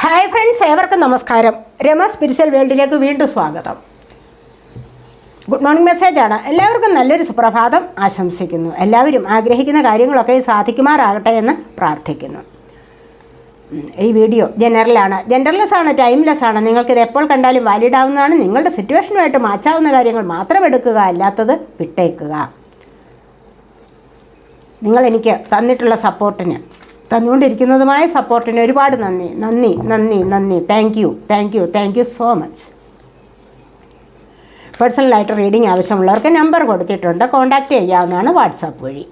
Hi friends, ഏവർക്കും നമസ്കാരം. Rama spiritual വേൾഡിലേക്ക് വീണ്ടും സ്വാഗതം. ഗുഡ് മോർണിംഗ് മെസ്സേജാണ്. എല്ലാവർക്കും നല്ലൊരു സുപ്രഭാതം ആശംസിക്കുന്നു. എല്ലാവരും ആഗ്രഹിക്കുന്ന കാര്യങ്ങളൊക്കെ സാധിക്കുമാറാകട്ടെ എന്ന് പ്രാർത്ഥിക്കുന്നു. ഈ വീഡിയോ ജനറൽലെസ് ആണ്, ടൈംലെസ് ആണ്. നിങ്ങൾക്കിത് എപ്പോൾ കണ്ടാലും വാലിഡ് ആവുന്നതാണ്. നിങ്ങളുടെ സിറ്റുവേഷനുമായിട്ട് മാച്ചാവുന്ന കാര്യങ്ങൾ മാത്രം എടുക്കുക, അല്ലാത്തത് വിട്ടേക്കുക. നിങ്ങളെനിക്ക് തന്നിട്ടുള്ള സപ്പോർട്ടിന്, തന്നുകൊണ്ടിരിക്കുന്നതുമായ സപ്പോർട്ടിന് ഒരുപാട് നന്ദി. Thank you so much. പേഴ്സണലായിട്ട് റീഡിംഗ് ആവശ്യമുള്ളവർക്ക് നമ്പർ കൊടുത്തിട്ടുണ്ട്, കോൺടാക്റ്റ് ചെയ്യാവുന്നതാണ് വാട്സാപ്പ് വഴി.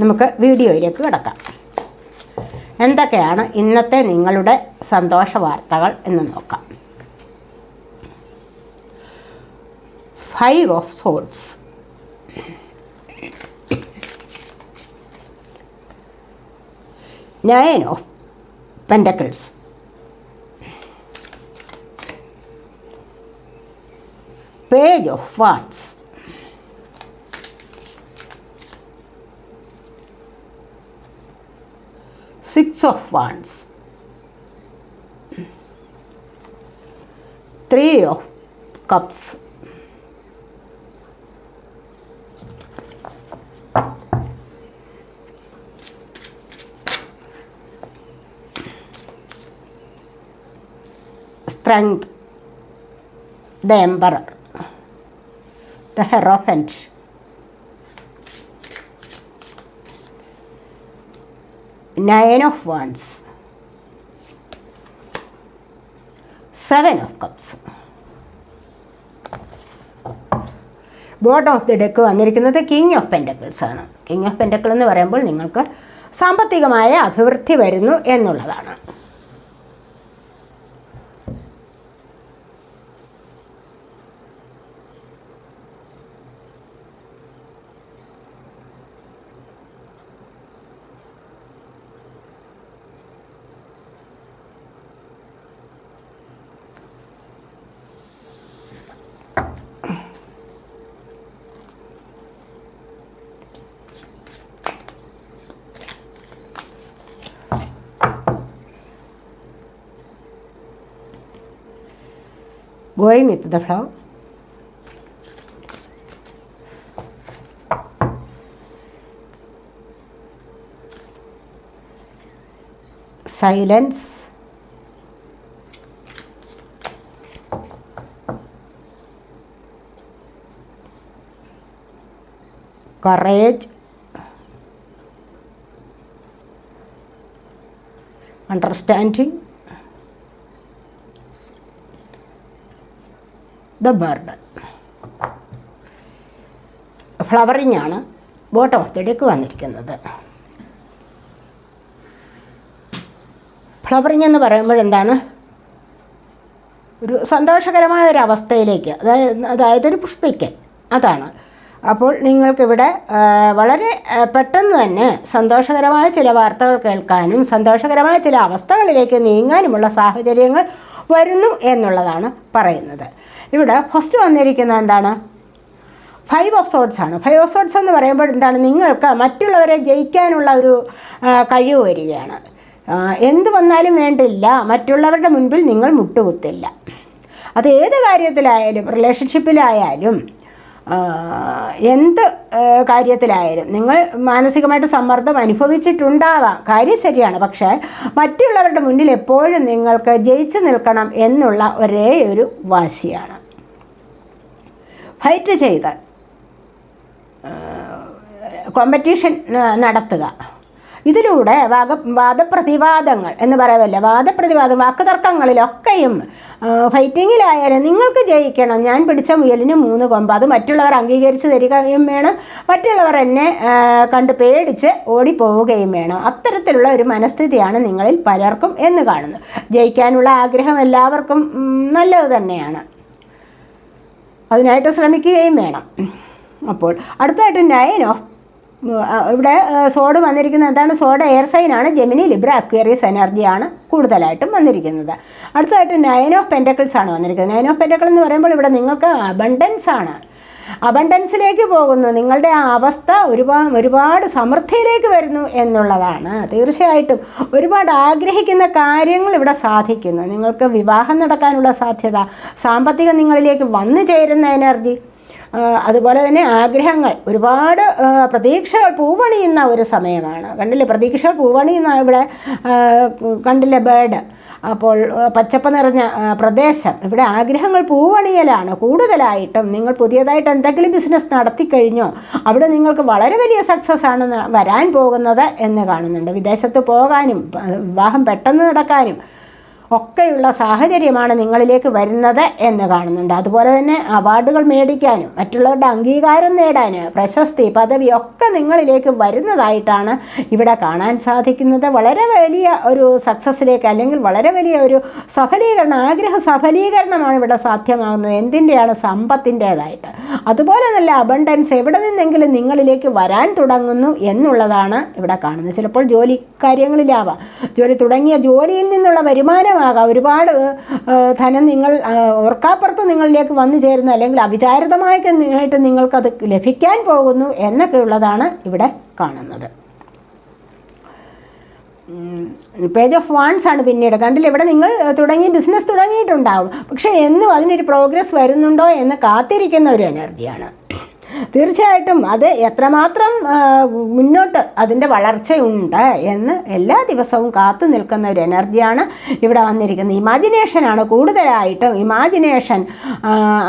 നമുക്ക് വീഡിയോയിലേക്ക് കിടക്കാം. എന്തൊക്കെയാണ് ഇന്നത്തെ നിങ്ങളുടെ സന്തോഷ വാർത്തകൾ എന്ന് നോക്കാം. 5 of Swords, Nine of Pentacles, Page of Wands, Six of Wands, 3 of Cups, Strength, the Emperor, the Hierophant, Nine of Wands, 7 of Cups. Bottom of the deck വന്നിരിക്കുന്നത് കിങ് ഓഫ് പെൻറ്റക്കിൾസ് ആണ്. കിങ് ഓഫ് പെൻറ്റക്കിൾ എന്ന് പറയുമ്പോൾ നിങ്ങൾക്ക് സാമ്പത്തികമായ അഭിവൃദ്ധി വരുന്നു എന്നുള്ളതാണ്. Going with the flow. Silence. Courage. Understanding. The burden. Flowering ആണ് ബോട്ടം ഓഫ് ദി ഡെക്ക് വന്നിരിക്കുന്നത്. ഫ്ലവറിംഗ് എന്ന് പറയുമ്പോൾ എന്താണ്, ഒരു സന്തോഷകരമായ ഒരു അവസ്ഥയിലേക്ക്, അതായത് ഒരു പുഷ്പിക്കൽ, അതാണ്. അപ്പോൾ നിങ്ങൾക്കിവിടെ വളരെ പെട്ടെന്ന് തന്നെ സന്തോഷകരമായ ചില വാർത്തകൾ കേൾക്കാനും സന്തോഷകരമായ ചില അവസ്ഥകളിലേക്ക് നീങ്ങാനുമുള്ള സാഹചര്യങ്ങൾ വരുന്നു എന്നുള്ളതാണ് പറയുന്നത്. ഇവിടെ ഫസ്റ്റ് വന്നിരിക്കുന്നത് എന്താണ്, 5 of Swords ആണ്. 5 of Swords എന്ന് പറയുമ്പോൾ എന്താണ്, നിങ്ങൾക്ക് മറ്റുള്ളവരെ ജയിക്കാനുള്ള ഒരു കഴിവ് വരികയാണ്. എന്ത് വന്നാലും വേണ്ടില്ല, മറ്റുള്ളവരുടെ മുൻപിൽ നിങ്ങൾ മുട്ടുകുത്തില്ല. അത് ഏത് കാര്യത്തിലായാലും, റിലേഷൻഷിപ്പിലായാലും എന്ത് കാര്യത്തിലായാലും നിങ്ങൾ മാനസികമായിട്ട് സമ്മർദ്ദം അനുഭവിച്ചിട്ടുണ്ടാവാം, കാര്യം ശരിയാണ്. പക്ഷേ മറ്റുള്ളവരുടെ മുന്നിൽ എപ്പോഴും നിങ്ങൾക്ക് ജയിച്ചു നിൽക്കണം എന്നുള്ള ഒരേ ഒരു വാശിയാണ്. ഫൈറ്റ് ചെയ്ത് കോമ്പറ്റീഷൻ നടത്തുക. ഇതിലൂടെ വാദപ്രതിവാദങ്ങൾ എന്ന് പറയുമല്ലോ, വാക്ക് തർക്കങ്ങളിലൊക്കെയും ഫൈറ്റിങ്ങിലായാലും നിങ്ങൾക്ക് ജയിക്കണം. ഞാൻ പിടിച്ച മുയലിന് 3 കൊമ്പ്, അത് മറ്റുള്ളവർ അംഗീകരിച്ച് തരികയും വേണം, മറ്റുള്ളവർ എന്നെ കണ്ട് പേടിച്ച് ഓടിപ്പോവുകയും വേണം. അത്തരത്തിലുള്ള ഒരു മനസ്ഥിതിയാണ് നിങ്ങളിൽ പലർക്കും എന്ന് കാണുന്നു. ജയിക്കാനുള്ള ആഗ്രഹം എല്ലാവർക്കും നല്ലത് തന്നെയാണ്, അതിനായിട്ട് ശ്രമിക്കുകയും വേണം. അപ്പോൾ അടുത്തായിട്ട് 9 of ഇവിടെ സോഡ് വന്നിരിക്കുന്നത് എന്താണ്, സോഡ് എയർ സൈനാണ്. ജെമിനി, ലിബ്ര, അക്വേറിയസ് എനർജിയാണ് കൂടുതലായിട്ടും വന്നിരിക്കുന്നത്. അടുത്തതായിട്ട് 9 of Pentacles ആണ് വന്നിരിക്കുന്നത്. 9 of Pentacles എന്ന് പറയുമ്പോൾ ഇവിടെ നിങ്ങൾക്ക് അബണ്ടൻസ് ആണ്. അബണ്ടൻസിലേക്ക് പോകുന്നു. നിങ്ങളുടെ ആ അവസ്ഥ ഒരുപാട് സമൃദ്ധിയിലേക്ക് വരുന്നു എന്നുള്ളതാണ്. തീർച്ചയായിട്ടും ഒരുപാട് ആഗ്രഹിക്കുന്ന കാര്യങ്ങൾ ഇവിടെ സാധിക്കുന്നു. നിങ്ങൾക്ക് വിവാഹം നടക്കാനുള്ള സാധ്യത, സാമ്പത്തികം നിങ്ങളിലേക്ക് വന്നു ചേരുന്ന എനർജി, അതുപോലെ തന്നെ ആഗ്രഹങ്ങൾ, ഒരുപാട് പ്രതീക്ഷകൾ പൂവണിയുന്ന ഒരു സമയമാണ്. കണ്ടില്ലേ, പ്രതീക്ഷകൾ പൂവണിയുന്ന ഇവിടെ കണ്ടില്ലേ ബേർഡ്. അപ്പോൾ പച്ചപ്പ് നിറഞ്ഞ പ്രദേശം, ഇവിടെ ആഗ്രഹങ്ങൾ പൂവണിയലാണ് കൂടുതലായിട്ടും. നിങ്ങൾ പുതിയതായിട്ട് എന്തെങ്കിലും ബിസിനസ് നടത്തിക്കഴിഞ്ഞോ അവിടെ നിങ്ങൾക്ക് വളരെ വലിയ സക്സസ് ആണ് വരാൻ പോകുന്നത് എന്ന് കാണുന്നുണ്ട്. വിദേശത്ത് പോകാനും വിവാഹം പെട്ടെന്ന് നടക്കാനും ഒക്കെയുള്ള സാഹചര്യമാണ് നിങ്ങളിലേക്ക് വരുന്നത് എന്ന് കാണുന്നുണ്ട്. അതുപോലെ തന്നെ അവാർഡുകൾ മേടിക്കാനും മറ്റുള്ളവരുടെ അംഗീകാരം നേടാൻ, പ്രശസ്തി, പദവി ഒക്കെ നിങ്ങളിലേക്ക് വരുന്നതായിട്ടാണ് ഇവിടെ കാണാൻ സാധിക്കുന്നത്. വളരെ വലിയ ഒരു സക്സസ്സിലേക്ക്, അല്ലെങ്കിൽ വളരെ വലിയ ഒരു സഫലീകരണം, ആഗ്രഹ സഫലീകരണമാണ് ഇവിടെ സാധ്യമാകുന്നത്. എന്തിൻ്റെയാണ്? സമ്പത്തിൻ്റേതായിട്ട്. അതുപോലെ നല്ല അബണ്ടൻസ് എവിടെ നിന്നെങ്കിലും നിങ്ങളിലേക്ക് വരാൻ തുടങ്ങുന്നു എന്നുള്ളതാണ് ഇവിടെ കാണുന്നത്. ചിലപ്പോൾ ജോലി കാര്യങ്ങളിലാവാം, തുടങ്ങിയ ജോലിയിൽ നിന്നുള്ള വരുമാനമാകാം, ഒരുപാട് ധനം നിങ്ങൾ ഓർക്കാപ്പുറത്ത് നിങ്ങളിലേക്ക് വന്നു ചേരുന്നു, അല്ലെങ്കിൽ അവിചാരിതമായിട്ട് നിങ്ങൾക്കത് ലഭിക്കാൻ പോകുന്നു എന്നൊക്കെ ഉള്ളതാണ് ഇവിടെ കാണുന്നത്. പേജ് ഓഫ് വാൻസ് ആണ് പിന്നീട്. കണ്ടില്ല, ഇവിടെ നിങ്ങൾ ബിസിനസ് തുടങ്ങിയിട്ടുണ്ടാവും, പക്ഷേ എന്നും അതിനൊരു പ്രോഗ്രസ് വരുന്നുണ്ടോ എന്ന് കാത്തിരിക്കുന്ന ഒരു എനർജിയാണ്. തീർച്ചയായിട്ടും അത് എത്രമാത്രം മുന്നോട്ട് അതിൻ്റെ വളർച്ചയുണ്ട് എന്ന് എല്ലാ ദിവസവും കാത്തു നിൽക്കുന്ന ഒരു എനർജിയാണ് ഇവിടെ വന്നിരിക്കുന്നത്. ഇമാജിനേഷനാണ് കൂടുതലായിട്ടും. ഇമാജിനേഷൻ,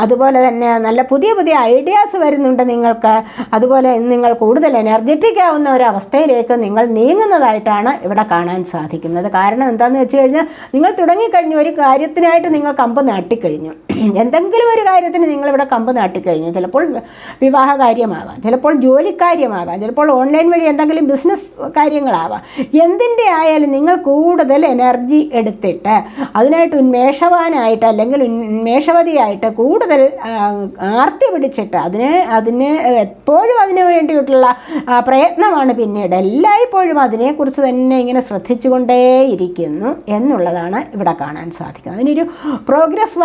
അതുപോലെ തന്നെ നല്ല പുതിയ പുതിയ ഐഡിയാസ് വരുന്നുണ്ട് നിങ്ങൾക്ക്. അതുപോലെ നിങ്ങൾ കൂടുതൽ എനർജറ്റിക് ആവുന്ന ഒരവസ്ഥയിലേക്ക് നിങ്ങൾ നീങ്ങുന്നതായിട്ടാണ് ഇവിടെ കാണാൻ സാധിക്കുന്നത്. കാരണം എന്താണെന്ന് വെച്ച് കഴിഞ്ഞാൽ, നിങ്ങൾ തുടങ്ങിക്കഴിഞ്ഞു, ഒരു കാര്യത്തിനായിട്ട് നിങ്ങൾ കമ്പ് നാട്ടിക്കഴിഞ്ഞു, എന്തെങ്കിലും ഒരു കാര്യത്തിന് നിങ്ങളിവിടെ കമ്പ് നാട്ടിക്കഴിഞ്ഞു. ചിലപ്പോൾ വിവാഹ കാര്യമാകാം, ചിലപ്പോൾ ജോലിക്കാര്യമാകാം, ചിലപ്പോൾ ഓൺലൈൻ വഴി എന്തെങ്കിലും ബിസിനസ് കാര്യങ്ങളാവാം. എന്തിൻ്റെ ആയാലും നിങ്ങൾ കൂടുതൽ എനർജി എടുത്തിട്ട് അതിനായിട്ട് ഉന്മേഷവാനായിട്ട്, അല്ലെങ്കിൽ ഉന്മേഷവതിയായിട്ട് കൂടുതൽ ആർത്തി പിടിച്ചിട്ട് അതിന് എപ്പോഴും അതിന് വേണ്ടിയിട്ടുള്ള പ്രയത്നമാണ്. പിന്നീട് എല്ലായ്പ്പോഴും അതിനെക്കുറിച്ച് തന്നെ ഇങ്ങനെ ശ്രദ്ധിച്ചുകൊണ്ടേയിരിക്കുന്നു എന്നുള്ളതാണ് ഇവിടെ കാണാൻ സാധിക്കുന്നത്. അതിനൊരു പ്രോഗ്രസ്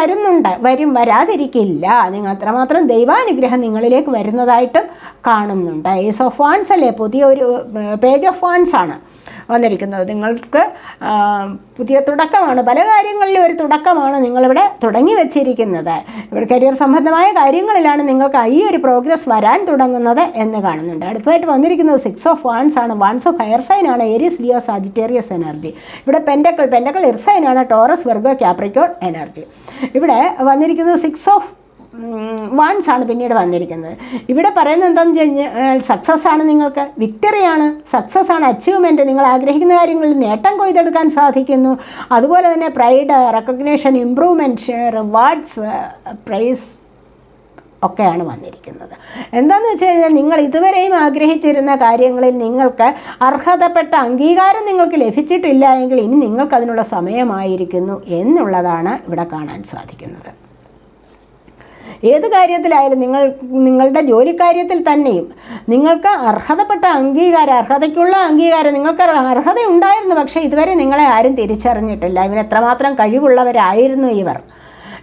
വരാതിരിക്കില്ല. നിങ്ങൾ അത്രമാത്രം ദൈവാനുഗ്രഹം നിങ്ങളിലേക്ക് വരുന്നതായിട്ടും കാണുന്നുണ്ട്. ഏസ് ഓഫ് വാൻസ് അല്ലേ, പുതിയൊരു പേജ് ഓഫ് വാൻസ് ആണ് വന്നിരിക്കുന്നത്. നിങ്ങൾക്ക് പുതിയ തുടക്കമാണ്, പല കാര്യങ്ങളിലും ഒരു തുടക്കമാണ് നിങ്ങളിവിടെ തുടങ്ങി വെച്ചിരിക്കുന്നത്. ഇവിടെ കരിയർ സംബന്ധമായ കാര്യങ്ങളിലാണ് നിങ്ങൾക്ക് ഈ ഒരു പ്രോഗ്രസ് വരാൻ തുടങ്ങുന്നത് എന്ന് കാണുന്നുണ്ട്. അടുത്തതായിട്ട് വന്നിരിക്കുന്നത് 6 ഓഫ് വാൻസ് ആണ്. വാൻസ് ഓഫ് ഫയർ സൈൻ ആണ്, ഏരീസ്, ലിയോ, സാജിറ്റേറിയസ് എനർജി. ഇവിടെ പെൻഡക്കിൾ എർത്ത് സൈൻ ആണ്, ടോറസ്, വെർഗോ, കാപ്രിക്കോൺ എനർജി. ഇവിടെ വന്നിരിക്കുന്നത് 6 ഓഫ് വാൻസ് ആണ് പിന്നീട് വന്നിരിക്കുന്നത്. ഇവിടെ പറയുന്നത് എന്താണെന്ന് വെച്ച് കഴിഞ്ഞാൽ, സക്സസ് ആണ്, നിങ്ങൾക്ക് വിക്ടറിയാണ്, സക്സസ് ആണ്, അച്ചീവ്മെൻറ്റ്, നിങ്ങൾ ആഗ്രഹിക്കുന്ന കാര്യങ്ങളിൽ നേട്ടം കൊയ്തെടുക്കാൻ സാധിക്കുന്നു. അതുപോലെ തന്നെ pride, recognition, improvement, rewards, prize ഒക്കെയാണ് വന്നിരിക്കുന്നത്. എന്താണെന്ന് വെച്ച് കഴിഞ്ഞാൽ, നിങ്ങൾ ഇതുവരെയും ആഗ്രഹിച്ചിരുന്ന കാര്യങ്ങളിൽ നിങ്ങൾക്ക് അർഹതപ്പെട്ട അംഗീകാരം നിങ്ങൾക്ക് ലഭിച്ചിട്ടില്ല എങ്കിൽ ഇനി നിങ്ങൾക്കതിനുള്ള സമയമായിരിക്കുന്നു എന്നുള്ളതാണ് ഇവിടെ കാണാൻ സാധിക്കുന്നത്. ഏത് കാര്യത്തിലായാലും, നിങ്ങളുടെ ജോലിക്കാര്യത്തിൽ തന്നെയും നിങ്ങൾക്ക് അർഹതപ്പെട്ട അംഗീകാരം, അർഹതയ്ക്കുള്ള അംഗീകാരം നിങ്ങൾക്ക് അർഹതയുണ്ടായിരുന്നു, പക്ഷേ ഇതുവരെ നിങ്ങളെ ആരും തിരിച്ചറിഞ്ഞിട്ടില്ല. ഇവർ എത്രമാത്രം കഴിവുള്ളവരായിരുന്നു ഇവർ.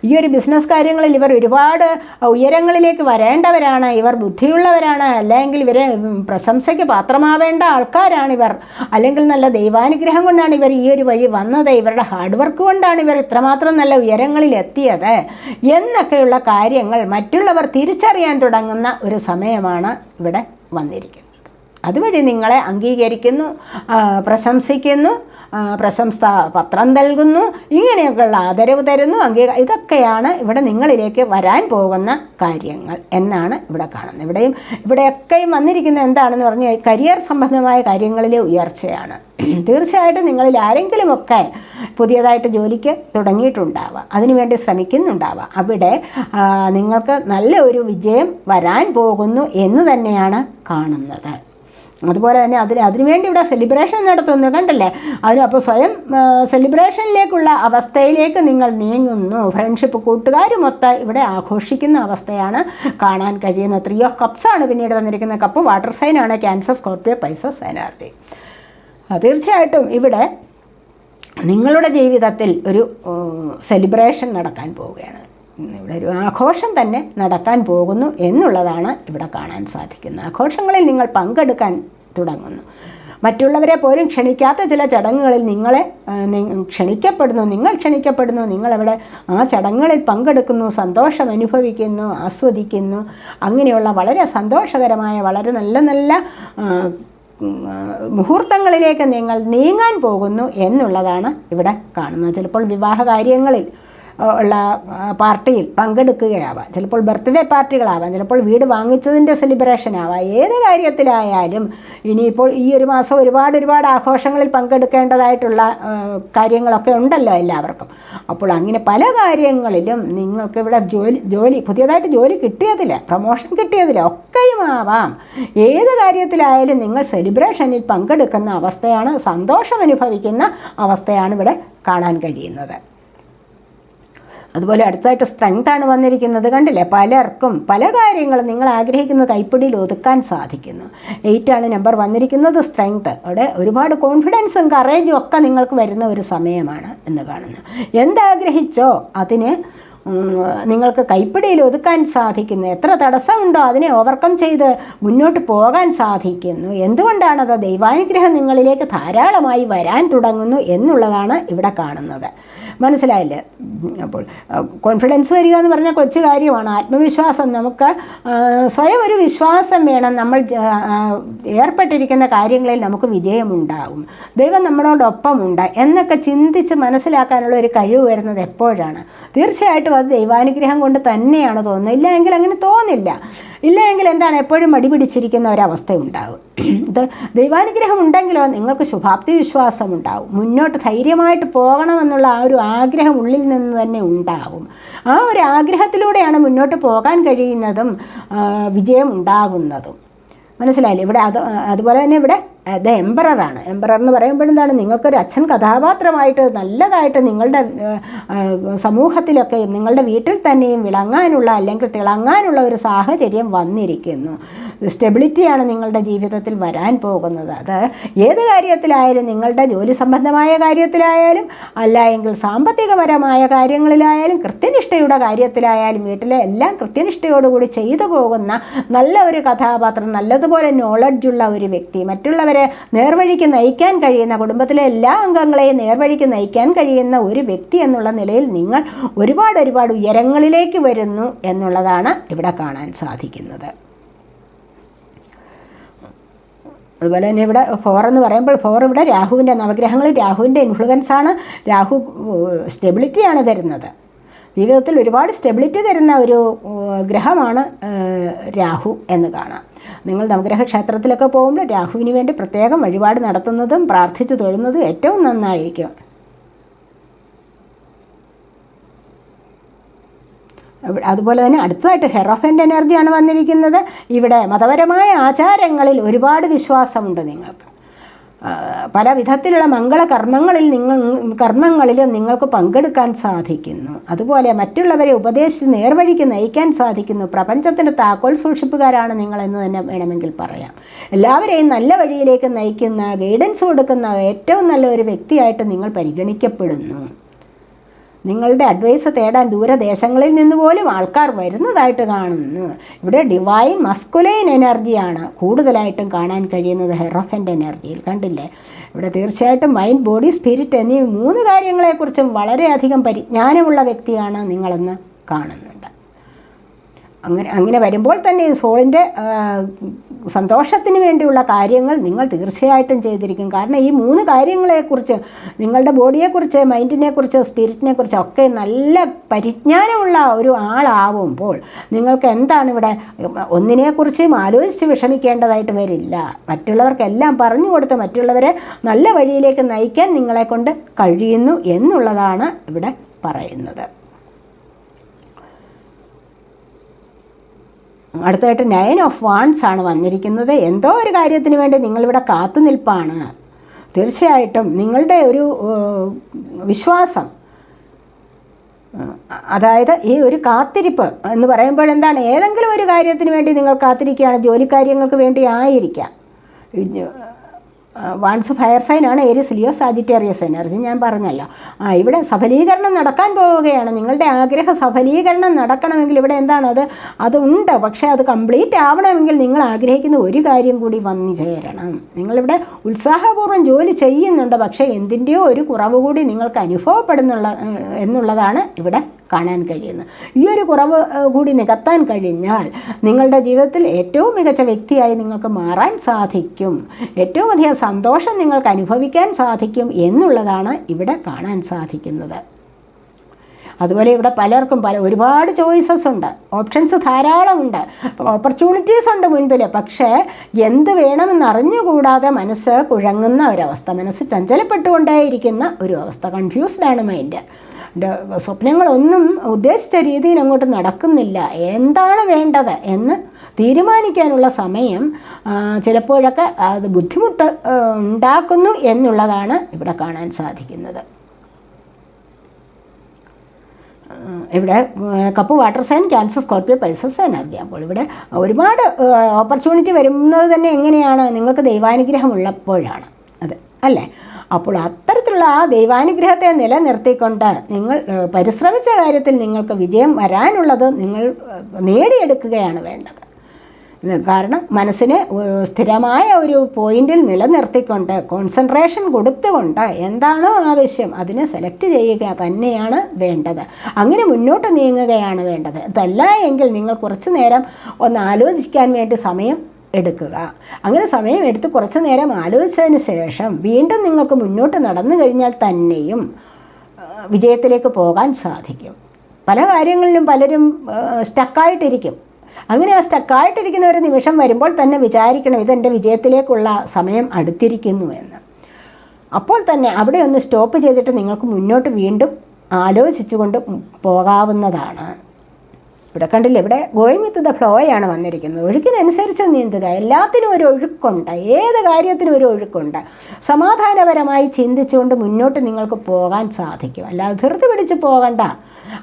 ഈ ഒരു ബിസിനസ് കാര്യങ്ങളിൽ ഇവർ ഒരുപാട് ഉയരങ്ങളിലേക്ക് വരേണ്ടവരാണ്, ഇവർ ബുദ്ധിയുള്ളവരാണ്, അല്ലെങ്കിൽ ഇവരെ പ്രശംസയ്ക്ക് പാത്രമാവേണ്ട ആൾക്കാരാണിവർ, അല്ലെങ്കിൽ നല്ല ദൈവാനുഗ്രഹം കൊണ്ടാണ് ഇവർ ഈ ഒരു വഴി വന്നത്, ഇവരുടെ ഹാർഡ് വർക്ക് കൊണ്ടാണ് ഇവർ ഇത്രമാത്രം നല്ല ഉയരങ്ങളിൽ എത്തിയത് എന്നൊക്കെയുള്ള കാര്യങ്ങൾ മറ്റുള്ളവർ തിരിച്ചറിയാൻ തുടങ്ങുന്ന ഒരു സമയമാണ് ഇവിടെ വന്നിരിക്കുന്നത്. അതുവഴി നിങ്ങളെ അംഗീകരിക്കുന്നു, പ്രശംസിക്കുന്നു, പ്രശംസാ പത്രം നൽകുന്നു, ഇങ്ങനെയൊക്കെയുള്ള ആദരവ് തരുന്നു, ഇതൊക്കെയാണ് ഇവിടെ നിങ്ങളിലേക്ക് വരാൻ പോകുന്ന കാര്യങ്ങൾ എന്നാണ് ഇവിടെ കാണുന്നത്. ഇവിടെയൊക്കെയും വന്നിരിക്കുന്നത് എന്താണെന്ന് പറഞ്ഞാൽ, കരിയർ സംബന്ധമായ കാര്യങ്ങളിലെ ഉയർച്ചയാണ്. തീർച്ചയായിട്ടും നിങ്ങളിൽ ആരെങ്കിലുമൊക്കെ പുതിയതായിട്ട് ജോലിക്ക് തുടങ്ങിയിട്ടുണ്ടാവാം, അതിനുവേണ്ടി ശ്രമിക്കുന്നുണ്ടാവാം. അവിടെ നിങ്ങൾക്ക് നല്ല ഒരു വിജയം വരാൻ പോകുന്നു എന്ന് തന്നെയാണ് കാണുന്നത്. അതുപോലെ തന്നെ അതിനുവേണ്ടി ഇവിടെ സെലിബ്രേഷൻ നടത്തുന്നു, കണ്ടല്ലേ. അപ്പോൾ സ്വയം സെലിബ്രേഷനിലേക്കുള്ള അവസ്ഥയിലേക്ക് നിങ്ങൾ നീങ്ങുന്നു. ഫ്രണ്ട്ഷിപ്പ്, കൂട്ടുകാരുമൊത്ത് ഇവിടെ ആഘോഷിക്കുന്ന അവസ്ഥയാണ് കാണാൻ കഴിയുന്നത്. 3 ഓഫ് കപ്സ് ആണ് പിന്നീട് വന്നിരിക്കുന്ന. കപ്പ് വാട്ടർ സൈനാണ്, ക്യാൻസർ, സ്കോർപ്പിയോ, പൈസസ് എനർജി. തീർച്ചയായിട്ടും ഇവിടെ നിങ്ങളുടെ ജീവിതത്തിൽ ഒരു സെലിബ്രേഷൻ നടക്കാൻ പോവുകയാണ്. ഇവിടെ ഒരു ആഘോഷം തന്നെ നടക്കാൻ പോകുന്നു എന്നുള്ളതാണ് ഇവിടെ കാണാൻ സാധിക്കുന്നത്. ആഘോഷങ്ങളിൽ നിങ്ങൾ പങ്കെടുക്കാൻ തുടങ്ങുന്നു. മറ്റുള്ളവരെ പോലും ക്ഷണിക്കാത്ത ചില ചടങ്ങുകളിൽ നിങ്ങൾ ക്ഷണിക്കപ്പെടുന്നു. നിങ്ങളവിടെ ആ ചടങ്ങുകളിൽ പങ്കെടുക്കുന്നു, സന്തോഷം അനുഭവിക്കുന്നു, ആസ്വദിക്കുന്നു. അങ്ങനെയുള്ള വളരെ സന്തോഷകരമായ വളരെ നല്ല നല്ല മുഹൂർത്തങ്ങളിലേക്ക് നിങ്ങൾ നീങ്ങാൻ പോകുന്നു എന്നുള്ളതാണ് ഇവിടെ കാണുന്നത്. ചിലപ്പോൾ വിവാഹ കാര്യങ്ങളിൽ ഉള്ള പാർട്ടിയിൽ പങ്കെടുക്കുകയാവാം, ചിലപ്പോൾ ബർത്ത്ഡേ പാർട്ടികളാവാം, ചിലപ്പോൾ വീട് വാങ്ങിച്ചതിൻ്റെ സെലിബ്രേഷൻ ആവാം. ഏത് കാര്യത്തിലായാലും ഇനിയിപ്പോൾ ഈ ഒരു മാസം ഒരുപാട് ആഘോഷങ്ങളിൽ പങ്കെടുക്കേണ്ടതായിട്ടുള്ള കാര്യങ്ങളൊക്കെ ഉണ്ടല്ലോ എല്ലാവർക്കും. അപ്പോൾ അങ്ങനെ പല കാര്യങ്ങളിലും നിങ്ങൾക്കിവിടെ ജോലി പുതിയതായിട്ട് ജോലി കിട്ടിയതിൽ, പ്രൊമോഷൻ കിട്ടിയതിൽ ഒക്കെയും ആവാം. ഏത് കാര്യത്തിലായാലും നിങ്ങൾ സെലിബ്രേഷനിൽ പങ്കെടുക്കുന്ന അവസ്ഥയാണ്, സന്തോഷം അനുഭവിക്കുന്ന അവസ്ഥയാണ് ഇവിടെ കാണാൻ കഴിയുന്നത്. അതുപോലെ അടുത്തായിട്ട് സ്ട്രെങ്താണ് വന്നിരിക്കുന്നത്. കണ്ടില്ലേ, പലർക്കും പല കാര്യങ്ങളും നിങ്ങൾ ആഗ്രഹിക്കുന്ന കൈപ്പിടിയിൽ ഒതുക്കാൻ സാധിക്കുന്നു. 8 നമ്പർ വന്നിരിക്കുന്നത്, സ്ട്രെങ്ത്. അവിടെ ഒരുപാട് കോൺഫിഡൻസും കറേജും ഒക്കെ നിങ്ങൾക്ക് വരുന്ന ഒരു സമയമാണ് എന്ന് കാണുന്നു. എന്താഗ്രഹിച്ചോ അതിന് നിങ്ങൾക്ക് കൈപ്പിടിയിൽ ഒതുക്കാൻ സാധിക്കുന്നു. എത്ര തടസ്സമുണ്ടോ അതിനെ ഓവർകം ചെയ്ത് മുന്നോട്ട് പോകാൻ സാധിക്കുന്നു. എന്തുകൊണ്ടാണത്? ദൈവാനുഗ്രഹം നിങ്ങളിലേക്ക് ധാരാളമായി വരാൻ തുടങ്ങുന്നു എന്നുള്ളതാണ് ഇവിടെ കാണുന്നത്. മനസ്സിലായില്ലേ? അപ്പോൾ കോൺഫിഡൻസ് വരിക എന്ന് പറഞ്ഞാൽ കൊച്ചു കാര്യമാണ്. ആത്മവിശ്വാസം, നമുക്ക് സ്വയം ഒരു വിശ്വാസം വേണം. നമ്മൾ ഏർപ്പെട്ടിരിക്കുന്ന കാര്യങ്ങളിൽ നമുക്ക് വിജയമുണ്ടാകും, ദൈവം നമ്മളോടൊപ്പമുണ്ട് എന്നൊക്കെ ചിന്തിച്ച് മനസ്സിലാക്കാനുള്ള ഒരു കഴിവ് വരുന്നത് എപ്പോഴാണ്? തീർച്ചയായിട്ടും അത് ദൈവാനുഗ്രഹം കൊണ്ട് തന്നെയാണ് തോന്നുന്നത്. ഇല്ലെങ്കിൽ അങ്ങനെ തോന്നില്ല. ഇല്ലെങ്കിൽ എന്താണ്, എപ്പോഴും മടി പിടിച്ചിരിക്കുന്ന ഒരവസ്ഥ ഉണ്ടാകും. ഇത് ദൈവാനുഗ്രഹം ഉണ്ടെങ്കിലോ നിങ്ങൾക്ക് ശുഭാപ്തി വിശ്വാസം ഉണ്ടാവും. മുന്നോട്ട് ധൈര്യമായിട്ട് പോകണമെന്നുള്ള ആ ഒരു ആഗ്രഹം ഉള്ളിൽ നിന്ന് തന്നെ ഉണ്ടാകും. ആ ഒരു ആഗ്രഹത്തിലൂടെയാണ് മുന്നോട്ട് പോകാൻ കഴിയുന്നതും വിജയം ഉണ്ടാകുന്നതും. മനസ്സിലായില്ലേ? ഇവിടെ അതുപോലെ തന്നെ ഇവിടെ ദ എംപററാണ്. എംപറർ എന്ന് പറയുമ്പോൾ എന്താണ്, നിങ്ങൾക്കൊരു അച്ഛൻ കഥാപാത്രമായിട്ട് നല്ലതായിട്ട് നിങ്ങളുടെ സമൂഹത്തിലൊക്കെയും നിങ്ങളുടെ വീട്ടിൽ തന്നെയും വിളങ്ങാനുള്ള അല്ലെങ്കിൽ തിളങ്ങാനുള്ള ഒരു സാഹചര്യം വന്നിരിക്കുന്നു. സ്റ്റെബിലിറ്റിയാണ് നിങ്ങളുടെ ജീവിതത്തിൽ വരാൻ പോകുന്നത്. അത് ഏത് കാര്യത്തിലായാലും, നിങ്ങളുടെ ജോലി സംബന്ധമായ കാര്യത്തിലായാലും അല്ല എങ്കിൽ സാമ്പത്തികപരമായ കാര്യങ്ങളിലായാലും കൃത്യനിഷ്ഠയുടെ കാര്യത്തിലായാലും വീട്ടിലെ എല്ലാം കൃത്യനിഷ്ഠയോടുകൂടി ചെയ്തു പോകുന്ന നല്ല ഒരു കഥാപാത്രം, നല്ലതുപോലെ നോളജുള്ള ഒരു വ്യക്തി, മറ്റുള്ളവരെ നേർവഴിക്ക് നയിക്കാൻ കഴിയുന്ന, കുടുംബത്തിലെ എല്ലാ അംഗങ്ങളെയും നേർവഴിക്ക് നയിക്കാൻ കഴിയുന്ന ഒരു വ്യക്തി എന്നുള്ള നിലയിൽ നിങ്ങൾ ഒരുപാട് ഉയരങ്ങളിലേക്ക് വരുന്നു എന്നുള്ളതാണ് ഇവിടെ കാണാൻ സാധിക്കുന്നത്. അതുപോലെ തന്നെ ഇവിടെ 4 എന്ന് പറയുമ്പോൾ 4 ഇവിടെ രാഹുവിൻ്റെ, നവഗ്രഹങ്ങളിൽ രാഹുവിൻ്റെ ഇൻഫ്ലുവൻസാണ്. രാഹു സ്റ്റെബിലിറ്റിയാണ് തരുന്നത്. ജീവിതത്തിൽ ഒരുപാട് സ്റ്റെബിലിറ്റി തരുന്ന ഒരു ഗ്രഹമാണ് രാഹു എന്ന് കാണാം. നിങ്ങൾ നവഗ്രഹ ക്ഷേത്രത്തിലൊക്കെ പോകുമ്പോൾ രാഹുവിന് വേണ്ടി പ്രത്യേകം വഴിപാട് നടത്തുന്നതും പ്രാർത്ഥിച്ചു തൊഴുന്നതും ഏറ്റവും നന്നായിരിക്കും. അതുപോലെ തന്നെ അടുത്തതായിട്ട് ഹെറോഫൻ്റ് എനർജിയാണ് വന്നിരിക്കുന്നത്. ഇവിടെ മതപരമായ ആചാരങ്ങളിൽ ഒരുപാട് വിശ്വാസമുണ്ട് നിങ്ങൾക്ക്. പല വിധത്തിലുള്ള കർമ്മങ്ങളിലും നിങ്ങൾക്ക് പങ്കെടുക്കാൻ സാധിക്കുന്നു. അതുപോലെ മറ്റുള്ളവരെ ഉപദേശിച്ച് നേർവഴിക്ക് നയിക്കാൻ സാധിക്കുന്നു. പ്രപഞ്ചത്തിൻ്റെ താക്കോൽ സൂക്ഷിപ്പുകാരാണ് നിങ്ങളെന്ന് തന്നെ വേണമെങ്കിൽ പറയാം. എല്ലാവരെയും നല്ല വഴിയിലേക്ക് നയിക്കുന്ന, ഗൈഡൻസ് കൊടുക്കുന്ന ഏറ്റവും നല്ല ഒരു വ്യക്തിയായിട്ട് നിങ്ങൾ പരിഗണിക്കപ്പെടുന്നു. നിങ്ങളുടെ അഡ്വൈസ് തേടാൻ ദൂരദേശങ്ങളിൽ നിന്ന് പോലും ആൾക്കാർ വരുന്നതായിട്ട് കാണുന്നു. ഇവിടെ ഡിവൈൻ മസ്കുലൈൻ എനർജിയാണ് കൂടുതലായിട്ടും കാണാൻ കഴിയുന്നത് ഹെറോഫൻ്റ് എനർജിയിൽ. കണ്ടില്ലേ? ഇവിടെ തീർച്ചയായിട്ടും മൈൻഡ്, ബോഡി, സ്പിരിറ്റ് എന്നീ 3 കാര്യങ്ങളെക്കുറിച്ചും വളരെയധികം പരിജ്ഞാനമുള്ള വ്യക്തിയാണ് നിങ്ങളെന്ന് കാണുന്നുണ്ട്. അങ്ങനെ വരുമ്പോൾ തന്നെ സോളിൻ്റെ സന്തോഷത്തിന് വേണ്ടിയുള്ള കാര്യങ്ങൾ നിങ്ങൾ തീർച്ചയായിട്ടും ചെയ്തിരിക്കും. കാരണം ഈ 3 കാര്യങ്ങളെക്കുറിച്ച്, നിങ്ങളുടെ ബോഡിയെക്കുറിച്ച്, മൈൻഡിനെക്കുറിച്ച്, സ്പിരിറ്റിനെക്കുറിച്ച് ഒക്കെ നല്ല പരിജ്ഞാനമുള്ള ഒരു ആളാവുമ്പോൾ നിങ്ങൾക്ക് എന്താണ് ഇവിടെ ഒന്നിനെക്കുറിച്ചും ആലോചിച്ച് വിഷമിക്കേണ്ടതായിട്ട് വരില്ല. മറ്റുള്ളവർക്കെല്ലാം പറഞ്ഞു കൊടുത്ത് മറ്റുള്ളവരെ നല്ല വഴിയിലേക്ക് നയിക്കാൻ നിങ്ങളെക്കൊണ്ട് കഴിയുന്നു എന്നുള്ളതാണ് ഇവിടെ പറയുന്നത്. അടുത്തതായിട്ട് 9 ഓഫ് വാൺസ് ആണ് വന്നിരിക്കുന്നത്. എന്തോ ഒരു കാര്യത്തിന് വേണ്ടി നിങ്ങളിവിടെ കാത്തുനിൽപ്പാണ്. തീർച്ചയായിട്ടും നിങ്ങളുടെ ഒരു വിശ്വാസം, അതായത് ഈ ഒരു കാത്തിരിപ്പ് എന്ന് പറയുമ്പോൾ എന്താണ്, ഏതെങ്കിലും ഒരു കാര്യത്തിന് വേണ്ടി നിങ്ങൾ കാത്തിരിക്കുകയാണ്. ജോലിക്കാര്യങ്ങൾക്ക് വേണ്ടി ആയിരിക്കാം, വാൺസ് ഫയർ സൈനാണ് ഏരിയസ് ലിയോ സാജിറ്റേറിയസ് എനർജി ഞാൻ പറഞ്ഞല്ലോ. ഇവിടെ സഫലീകരണം നടക്കാൻ പോവുകയാണ്. നിങ്ങളുടെ ആഗ്രഹ സഫലീകരണം നടക്കണമെങ്കിൽ ഇവിടെ എന്താണ് അത് ഉണ്ട്. പക്ഷേ അത് കംപ്ലീറ്റ് ആവണമെങ്കിൽ നിങ്ങൾ ആഗ്രഹിക്കുന്ന ഒരു കാര്യം കൂടി വന്നു ചേരണം. നിങ്ങളിവിടെ ഉത്സാഹപൂർവ്വം ജോലി ചെയ്യുന്നുണ്ട്, പക്ഷേ എന്തിൻ്റെയോ ഒരു കുറവ് കൂടി നിങ്ങൾക്ക് എന്നുള്ളതാണ് ഇവിടെ കാണാൻ കഴിയുന്നത്. ഈ ഒരു കുറവ് കൂടി നികത്താൻ കഴിഞ്ഞാൽ നിങ്ങളുടെ ജീവിതത്തിൽ ഏറ്റവും മികച്ച വ്യക്തിയായി നിങ്ങൾക്ക് മാറാൻ സാധിക്കും. ഏറ്റവും അധികം സന്തോഷം നിങ്ങൾക്ക് അനുഭവിക്കാൻ സാധിക്കും എന്നുള്ളതാണ് ഇവിടെ കാണാൻ സാധിക്കുന്നത്. അതുപോലെ ഇവിടെ പലർക്കും ഒരുപാട് ചോയ്സസ് ഉണ്ട്, ഓപ്ഷൻസ് ധാരാളമുണ്ട്, ഓപ്പർച്യൂണിറ്റീസ് ഉണ്ട് മുൻപിൽ. പക്ഷേ എന്ത് വേണമെന്നറിഞ്ഞുകൂടാതെ മനസ്സ് കുഴങ്ങുന്ന ഒരവസ്ഥ, മനസ്സ് ചഞ്ചലപ്പെട്ടുകൊണ്ടേയിരിക്കുന്ന ഒരു അവസ്ഥ. കൺഫ്യൂസ്ഡാണ് മൈൻഡ്. സ്വപ്നങ്ങളൊന്നും ഉദ്ദേശിച്ച രീതിയിൽ അങ്ങോട്ട് നടക്കുന്നില്ല. എന്താണ് വേണ്ടത് എന്ന് തീരുമാനിക്കാനുള്ള സമയം ചിലപ്പോഴൊക്കെ അത് ബുദ്ധിമുട്ട് ഉണ്ടാക്കുന്നു എന്നുള്ളതാണ് ഇവിടെ കാണാൻ സാധിക്കുന്നത്. ഇവിടെ cup water sign, Cancer, Scorpio, Pisces energy. അപ്പോൾ ഇവിടെ ഒരുപാട് ഓപ്പർച്യൂണിറ്റി വരുന്നത് തന്നെ എങ്ങനെയാണ്? നിങ്ങൾക്ക് ദൈവാനുഗ്രഹം ഉള്ളപ്പോഴാണ് അത്, അല്ലേ? അപ്പോൾ അത്തരത്തിലുള്ള ആ ദൈവാനുഗ്രഹത്തെ നിലനിർത്തിക്കൊണ്ട് നിങ്ങൾ പരിശ്രമിച്ച കാര്യത്തിൽ നിങ്ങൾക്ക് വിജയം വരാനുള്ളത് നിങ്ങൾ നേടിയെടുക്കുകയാണ് വേണ്ടത്. കാരണം മനസ്സിനെ സ്ഥിരമായ ഒരു പോയിന്റിൽ നിലനിർത്തിക്കൊണ്ട് കോൺസെൻട്രേഷൻ കൊടുത്തുകൊണ്ട് എന്താണോ ആവശ്യം അതിനെ സെലക്ട് ചെയ്യുക തന്നെയാണ് വേണ്ടത്. അങ്ങനെ മുന്നോട്ട് നീങ്ങുകയാണ് വേണ്ടത്. ഇതല്ല എങ്കിൽ നിങ്ങൾ കുറച്ച് നേരം ഒന്ന് ആലോചിക്കാൻ വേണ്ടി സമയം എടുക്കുക. അങ്ങനെ സമയം എടുത്ത് കുറച്ച് നേരം ആലോചിച്ചതിന് ശേഷം വീണ്ടും നിങ്ങൾക്ക് മുന്നോട്ട് നടന്നു കഴിഞ്ഞാൽ തന്നെയും വിജയത്തിലേക്ക് പോകാൻ സാധിക്കും. പല കാര്യങ്ങളിലും പലരും സ്റ്റക്കായിട്ടിരിക്കും. അങ്ങനെ ആ സ്റ്റക്കായിട്ടിരിക്കുന്ന ഒരു നിമിഷം വരുമ്പോൾ തന്നെ വിചാരിക്കണം, ഇതെൻ്റെ വിജയത്തിലേക്കുള്ള സമയം അടുത്തിരിക്കുന്നു എന്ന്. അപ്പോൾ തന്നെ അവിടെ ഒന്ന് സ്റ്റോപ്പ് ചെയ്തിട്ട് നിങ്ങൾക്ക് മുന്നോട്ട് വീണ്ടും ആലോചിച്ചുകൊണ്ട് പോകാവുന്നതാണ്. ഇവിടെ കണ്ടില്ല, ഇവിടെ ഗോയിങ് വിത്ത് ദ ഫ്ലോയാണ് വന്നിരിക്കുന്നത്. ഒഴുക്കിനനുസരിച്ച് നീന്തുക. എല്ലാത്തിനും ഒരു ഒഴുക്കുണ്ട്, ഏത് കാര്യത്തിനും ഒരു ഒഴുക്കുണ്ട്. സമാധാനപരമായി ചിന്തിച്ചുകൊണ്ട് മുന്നോട്ട് നിങ്ങൾക്ക് പോകാൻ സാധിക്കും. അല്ലാതെ ധൃതി പിടിച്ച് പോകണ്ട,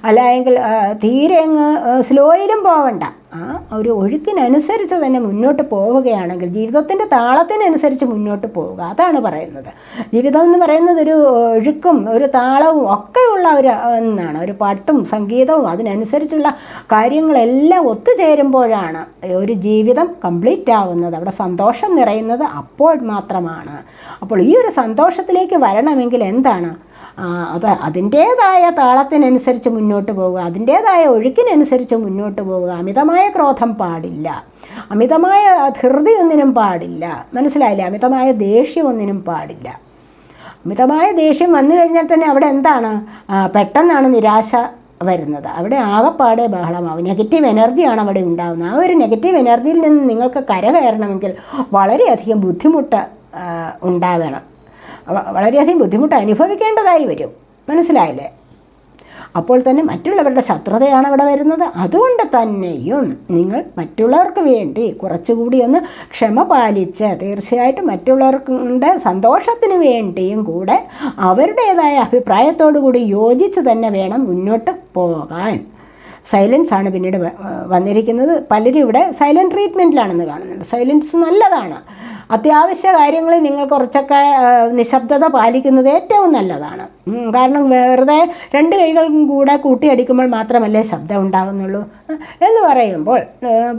അല്ലെങ്കിൽ തീരെ അങ്ങ് സ്ലോയിലും പോകണ്ട. ആ ഒരു ഒഴുക്കിനനുസരിച്ച് തന്നെ മുന്നോട്ട് പോവുകയാണെങ്കിൽ, ജീവിതത്തിൻ്റെ താളത്തിനനുസരിച്ച് മുന്നോട്ട് പോവുക. അതാണ് പറയുന്നത്. ജീവിതം എന്ന് പറയുന്നത് ഒരു ഒഴുക്കും ഒരു താളവും ഒക്കെയുള്ള ഒന്നാണ്. ഒരു പാട്ടും സംഗീതവും അതിനനുസരിച്ചുള്ള കാര്യങ്ങളെല്ലാം ഒത്തുചേരുമ്പോഴാണ് ഒരു ജീവിതം കംപ്ലീറ്റ് ആവുന്നത്. അവിടെ സന്തോഷം നിറയുന്നത് അപ്പോൾ മാത്രമാണ്. അപ്പോൾ ഈ ഒരു സന്തോഷത്തിലേക്ക് വരണമെങ്കിൽ എന്താണ്? അതിൻ്റേതായ താളത്തിനനുസരിച്ച് മുന്നോട്ട് പോവുക, അതിൻ്റേതായ ഒഴുക്കിനനുസരിച്ച് മുന്നോട്ട് പോവുക. അമിതമായ ക്രോധം പാടില്ല, അമിതമായ ധൃതി ഒന്നിനും പാടില്ല. മനസ്സിലായില്ലേ? അമിതമായ ദേഷ്യം ഒന്നിനും പാടില്ല. അമിതമായ ദേഷ്യം വന്നു കഴിഞ്ഞാൽ തന്നെ അവിടെ എന്താണ്? പെട്ടെന്നാണ് നിരാശ വരുന്നത്. അവിടെ ആകെപ്പാടെ ബഹളമാവും. നെഗറ്റീവ് എനർജിയാണ് അവിടെ ഉണ്ടാകുന്നത്. ആ ഒരു നെഗറ്റീവ് എനർജിയിൽ നിന്ന് നിങ്ങൾക്ക് കരകയറണമെങ്കിൽ വളരെയധികം ബുദ്ധിമുട്ട് ഉണ്ടാവണം, വളരെയധികം ബുദ്ധിമുട്ട് അനുഭവിക്കേണ്ടതായി വരും. മനസ്സിലായില്ലേ? അപ്പോൾ തന്നെ മറ്റുള്ളവരുടെ ശത്രുതയാണ് അവിടെ വരുന്നത്. അതുകൊണ്ട് തന്നെയും നിങ്ങൾ മറ്റുള്ളവർക്ക് വേണ്ടി കുറച്ചുകൂടി ഒന്ന് ക്ഷമ പാലിച്ച് തീർച്ചയായിട്ടും മറ്റുള്ളവരുടെ സന്തോഷത്തിന് വേണ്ടിയും കൂടെ അവരുടേതായ അഭിപ്രായത്തോടു കൂടി യോജിച്ച് തന്നെ വേണം മുന്നോട്ട് പോകാൻ. സൈലൻസ് ആണ് പിന്നീട് വന്നിരിക്കുന്നത്. പലരും ഇവിടെ സൈലൻറ്റ് ട്രീറ്റ്മെൻറ്റിലാണെന്ന് കാണുന്നുണ്ട്. സൈലൻസ് നല്ലതാണ്. അത്യാവശ്യ കാര്യങ്ങളിൽ നിങ്ങൾ കുറച്ചൊക്കെ നിശബ്ദത പാലിക്കുന്നത് ഏറ്റവും നല്ലതാണ്. കാരണം വെറുതെ രണ്ട് കൈകളും കൂടെ കൂട്ടിയടിക്കുമ്പോൾ മാത്രമല്ലേ ശബ്ദം ഉണ്ടാകുന്നുള്ളൂ എന്ന്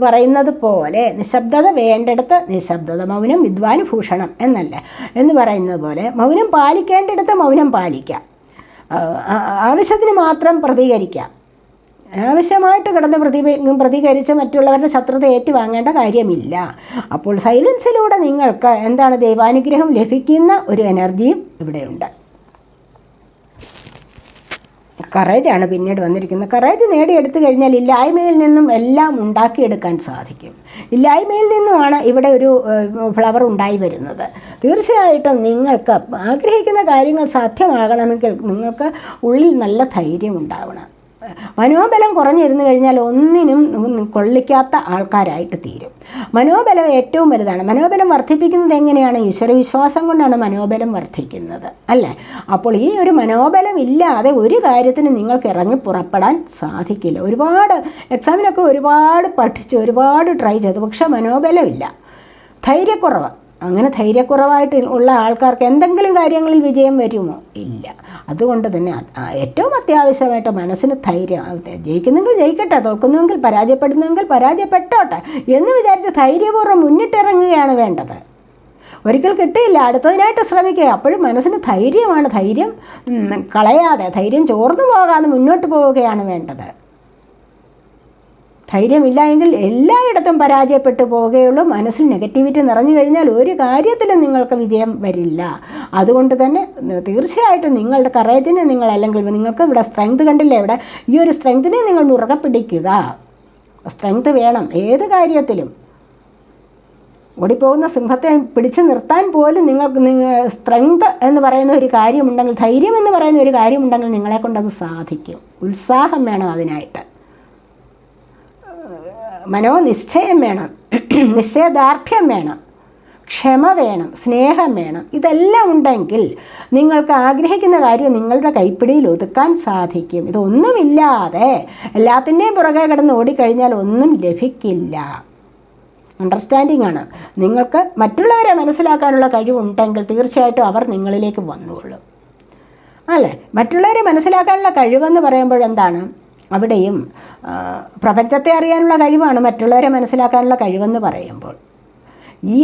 പറയുന്നത് പോലെ നിശബ്ദത വേണ്ടിടത്ത് നിശബ്ദത, മൗനം വിദ്വാനുഭൂഷണം എന്നല്ലേ എന്ന് പറയുന്നത് പോലെ മൗനം പാലിക്കേണ്ടിടത്ത് മൗനം പാലിക്കാം. ആവശ്യത്തിന് മാത്രം പ്രതികരിക്കാം. അനാവശ്യമായിട്ട് കിടന്ന് പ്രതികരിച്ച് മറ്റുള്ളവരുടെ ശത്രുത ഏറ്റുവാങ്ങേണ്ട കാര്യമില്ല. അപ്പോൾ സൈലൻസിലൂടെ നിങ്ങൾക്ക് എന്താണ്? ദൈവാനുഗ്രഹം ലഭിക്കുന്ന ഒരു എനർജിയും ഇവിടെയുണ്ട്. കറേജാണ് പിന്നീട് വന്നിരിക്കുന്നത്. കറേജ് നേടിയെടുത്തു കഴിഞ്ഞാൽ ഇല്ലായ്മയിൽ നിന്നും എല്ലാം ഉണ്ടാക്കിയെടുക്കാൻ സാധിക്കും. ഇല്ലായ്മയിൽ നിന്നുമാണ് ഇവിടെ ഒരു ഫ്ലവർ ഉണ്ടായി വരുന്നത്. തീർച്ചയായിട്ടും നിങ്ങൾക്ക് ആഗ്രഹിക്കുന്ന കാര്യങ്ങൾ സാധ്യമാകണമെങ്കിൽ നിങ്ങൾക്ക് ഉള്ളിൽ നല്ല ധൈര്യം ഉണ്ടാവണം. മനോബലം കുറഞ്ഞിരുന്നു കഴിഞ്ഞാൽ ഒന്നിനും കൊള്ളിക്കാത്ത ആൾക്കാരായിട്ട് തീരും. മനോബലം ഏറ്റവും വലുതാണ്. മനോബലം വർദ്ധിപ്പിക്കുന്നത് എങ്ങനെയാണ്? ഈശ്വരവിശ്വാസം കൊണ്ടാണ് മനോബലം വർദ്ധിക്കുന്നത്, അല്ലേ? അപ്പോൾ ഈ ഒരു മനോബലം ഇല്ലാതെ ഒരു കാര്യത്തിന് നിങ്ങൾക്ക് ഇറങ്ങി പുറപ്പെടാൻ സാധിക്കില്ല. ഒരുപാട് എക്സാമിനൊക്കെ ഒരുപാട് പഠിച്ച് ഒരുപാട് ട്രൈ ചെയ്തു, പക്ഷേ മനോബലമില്ല, ധൈര്യക്കുറവ്. അങ്ങനെ ധൈര്യക്കുറവായിട്ട് ഉള്ള ആൾക്കാർക്ക് എന്തെങ്കിലും കാര്യങ്ങളിൽ വിജയം വരുമോ? ഇല്ല. അതുകൊണ്ട് തന്നെ ഏറ്റവും അത്യാവശ്യമായിട്ട് മനസ്സിന് ധൈര്യം, ജയിക്കുന്നെങ്കിൽ ജയിക്കട്ടെ, തോൽക്കുന്നുവെങ്കിൽ പരാജയപ്പെടുന്നുവെങ്കിൽ പരാജയപ്പെട്ടോട്ടെ എന്ന് വിചാരിച്ച് ധൈര്യപൂർവ്വം മുന്നിട്ടിറങ്ങുകയാണ് വേണ്ടത്. ഒരിക്കൽ കിട്ടിയില്ല, അടുത്തതിനായിട്ട് ശ്രമിക്കുക. അപ്പോഴും മനസ്സിന് ധൈര്യമാണ്. ധൈര്യം കളയാതെ, ധൈര്യം ചോർന്നു പോകാതെ മുന്നോട്ട് പോവുകയാണ് വേണ്ടത്. ധൈര്യമില്ല എങ്കിൽ എല്ലായിടത്തും പരാജയപ്പെട്ടു പോവുകയുള്ളൂ. മനസ്സിൽ നെഗറ്റിവിറ്റി നിറഞ്ഞു കഴിഞ്ഞാൽ ഒരു കാര്യത്തിലും നിങ്ങൾക്ക് വിജയം വരില്ല. അതുകൊണ്ട് തന്നെ തീർച്ചയായിട്ടും നിങ്ങളുടെ കറേജിനെ നിങ്ങൾ, അല്ലെങ്കിൽ നിങ്ങൾക്ക് ഇവിടെ സ്ട്രെങ്ത് കണ്ടില്ലേ, ഇവിടെ ഈ ഒരു സ്ട്രെങ്തിനെ നിങ്ങൾ മുറുകെ പിടിക്കുക. സ്ട്രെങ്ത് വേണം ഏത് കാര്യത്തിലും. ഓടിപ്പോകുന്ന സിംഹത്തെ പിടിച്ചു നിർത്താൻ പോലും നിങ്ങൾക്ക് സ്ട്രെങ്ത് എന്ന് പറയുന്ന ഒരു കാര്യമുണ്ടെങ്കിൽ, ധൈര്യം എന്ന് പറയുന്ന ഒരു കാര്യമുണ്ടെങ്കിൽ നിങ്ങളെ കൊണ്ടത് സാധിക്കും. ഉത്സാഹം വേണം അതിനായിട്ട്, മനോനിശ്ചയം വേണം, നിശ്ചയദാർഢ്യം വേണം, ക്ഷമ വേണം, സ്നേഹം വേണം. ഇതെല്ലാം ഉണ്ടെങ്കിൽ നിങ്ങൾക്ക് ആഗ്രഹിക്കുന്ന കാര്യം നിങ്ങളുടെ കൈപ്പിടിയിൽ ഒതുക്കാൻ സാധിക്കും. ഇതൊന്നുമില്ലാതെ എല്ലാത്തിൻ്റെയും പുറകെ കിടന്ന് ഓടിക്കഴിഞ്ഞാൽ ഒന്നും ലഭിക്കില്ല. അണ്ടർസ്റ്റാൻഡിംഗ് ആണ്. നിങ്ങൾക്ക് മറ്റുള്ളവരെ മനസ്സിലാക്കാനുള്ള കഴിവുണ്ടെങ്കിൽ തീർച്ചയായിട്ടും അവർ നിങ്ങളിലേക്ക് വന്നുകൊള്ളും, അല്ലേ? മറ്റുള്ളവരെ മനസ്സിലാക്കാനുള്ള കഴിവെന്ന് പറയുമ്പോൾ എന്താണ്? അവിടെയും പ്രപഞ്ചത്തെ അറിയാനുള്ള കഴിവാണ് മറ്റുള്ളവരെ മനസ്സിലാക്കാനുള്ള കഴിവെന്ന് പറയുമ്പോൾ. ഈ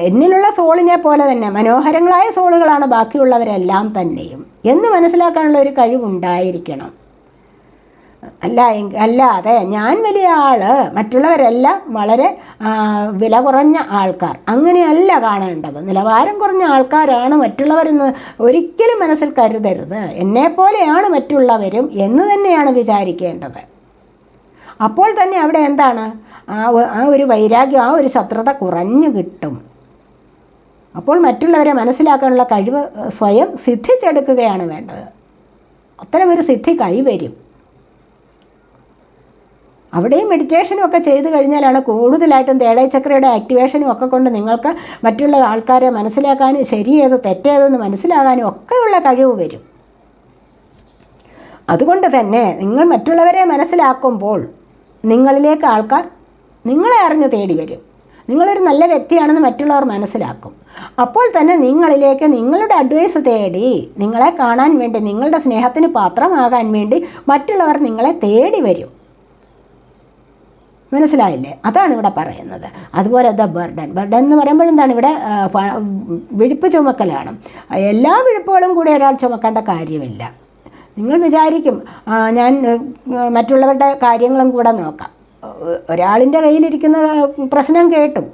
എന്നിലുള്ള സോളിനെ പോലെ തന്നെ മനോഹരങ്ങളായ സോളുകളാണ് ബാക്കിയുള്ളവരെല്ലാം തന്നെയും എന്ന് മനസ്സിലാക്കാനുള്ള ഒരു കഴിവുണ്ടായിരിക്കണം. അല്ലാതെ ഞാൻ വലിയ ആൾ, മറ്റുള്ളവരെല്ലാം വളരെ വില കുറഞ്ഞ ആൾക്കാർ, അങ്ങനെയല്ല കാണേണ്ടത്. നിലവാരം കുറഞ്ഞ ആൾക്കാരാണ് മറ്റുള്ളവരെന്ന് ഒരിക്കലും മനസ്സിൽ കരുതരുത്. എന്നെപ്പോലെയാണ് മറ്റുള്ളവരും എന്ന് തന്നെയാണ് വിചാരിക്കേണ്ടത്. അപ്പോൾ തന്നെ അവിടെ എന്താണ്? ആ ഒരു വൈരാഗ്യം, ആ ഒരു ശത്രുത കുറഞ്ഞു കിട്ടും. അപ്പോൾ മറ്റുള്ളവരെ മനസ്സിലാക്കാനുള്ള കഴിവ് സ്വയം സിദ്ധിച്ചെടുക്കുകയാണ് വേണ്ടത്. അത്തരമൊരു സിദ്ധി കൈവരും. അവിടെയും മെഡിറ്റേഷനും ഒക്കെ ചെയ്ത് കഴിഞ്ഞാലാണ് കൂടുതലായിട്ടും തേടൈ ചക്രയുടെ ആക്ടിവേഷനും ഒക്കെ കൊണ്ട് നിങ്ങൾക്ക് മറ്റുള്ള ആൾക്കാരെ മനസ്സിലാക്കാനും ശരിയേത് തെറ്റേതെന്ന് മനസ്സിലാകാനും ഒക്കെയുള്ള കഴിവ് വരും. അതുകൊണ്ട് തന്നെ നിങ്ങൾ മറ്റുള്ളവരെ മനസ്സിലാക്കുമ്പോൾ നിങ്ങളിലേക്ക് ആൾക്കാർ നിങ്ങളെ അറിഞ്ഞ് തേടി വരും. നിങ്ങളൊരു നല്ല വ്യക്തിയാണെന്ന് മറ്റുള്ളവർ മനസ്സിലാക്കും. അപ്പോൾ തന്നെ നിങ്ങളിലേക്ക് നിങ്ങളുടെ അഡ്വൈസ് തേടി, നിങ്ങളെ കാണാൻ വേണ്ടി, നിങ്ങളുടെ സ്നേഹത്തിന് പാത്രമാകാൻ വേണ്ടി മറ്റുള്ളവർ നിങ്ങളെ തേടി വരും. മനസ്സിലായില്ലേ? അതാണ് ഇവിടെ പറയുന്നത്. അതുപോലെ ബർഡൻ എന്ന് പറയുമ്പോൾ എന്താണ്? ഇവിടെ വിഴുപ്പ് ചുമക്കലാണ്. എല്ലാ വിഴുപ്പുകളും കൂടി ഒരാൾ ചുമക്കേണ്ട കാര്യമില്ല. നിങ്ങൾ വിചാരിക്കും ഞാൻ മറ്റുള്ളവരുടെ കാര്യങ്ങളും കൂടെ നോക്കാം. ഒരാളിൻ്റെ കയ്യിലിരിക്കുന്ന പ്രശ്നം കേട്ടു,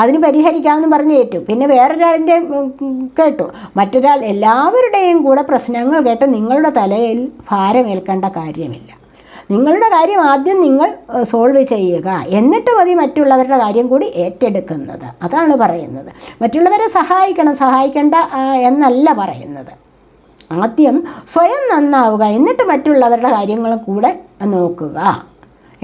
അതിന് പരിഹരിക്കാമെന്ന് പറഞ്ഞ് ഏറ്റു. പിന്നെ വേറൊരാളിൻ്റെ കേട്ടു, മറ്റൊരാൾ, എല്ലാവരുടെയും കൂടെ പ്രശ്നങ്ങൾ കേട്ട് നിങ്ങളുടെ തലയിൽ ഭാരമേൽക്കേണ്ട കാര്യമില്ല. നിങ്ങളുടെ കാര്യം ആദ്യം നിങ്ങൾ സോൾവ് ചെയ്യുക, എന്നിട്ട് മതി മറ്റുള്ളവരുടെ കാര്യം കൂടി ഏറ്റെടുക്കുന്നത്. അതാണ് പറയുന്നത്. മറ്റുള്ളവരെ സഹായിക്കേണ്ട എന്നല്ല പറയുന്നത്. ആദ്യം സ്വയം നന്നാവുക, എന്നിട്ട് മറ്റുള്ളവരുടെ കാര്യങ്ങൾ കൂടെ നോക്കുക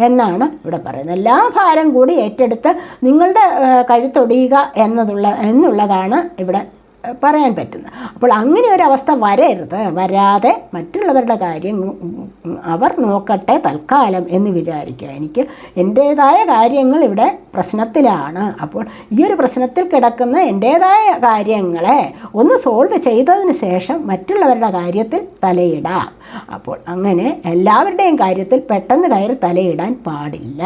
എന്നാണ് ഇവിടെ പറയുന്നത്. എല്ലാ ഭാരം കൂടി ഏറ്റെടുത്ത് നിങ്ങളുടെ കഴുത്തൊടിയുക എന്നുള്ളതാണ് ഇവിടെ പറയാൻ പറ്റുന്നത്. അപ്പോൾ അങ്ങനെ ഒരവസ്ഥ വരാതെ മറ്റുള്ളവരുടെ കാര്യം അവർ നോക്കട്ടെ തൽക്കാലം എന്ന് വിചാരിക്കുക. എനിക്ക് എൻ്റേതായ കാര്യങ്ങൾ ഇവിടെ പ്രശ്നത്തിലാണ്. അപ്പോൾ ഈ ഒരു പ്രശ്നത്തിൽ കിടക്കുന്ന എൻ്റേതായ കാര്യങ്ങളെ ഒന്ന് സോൾവ് ചെയ്തതിന് ശേഷം മറ്റുള്ളവരുടെ കാര്യത്തിൽ തലയിടാം. അപ്പോൾ അങ്ങനെ എല്ലാവരുടെയും കാര്യത്തിൽ പെട്ടെന്ന് കയറി തലയിടാൻ പാടില്ല.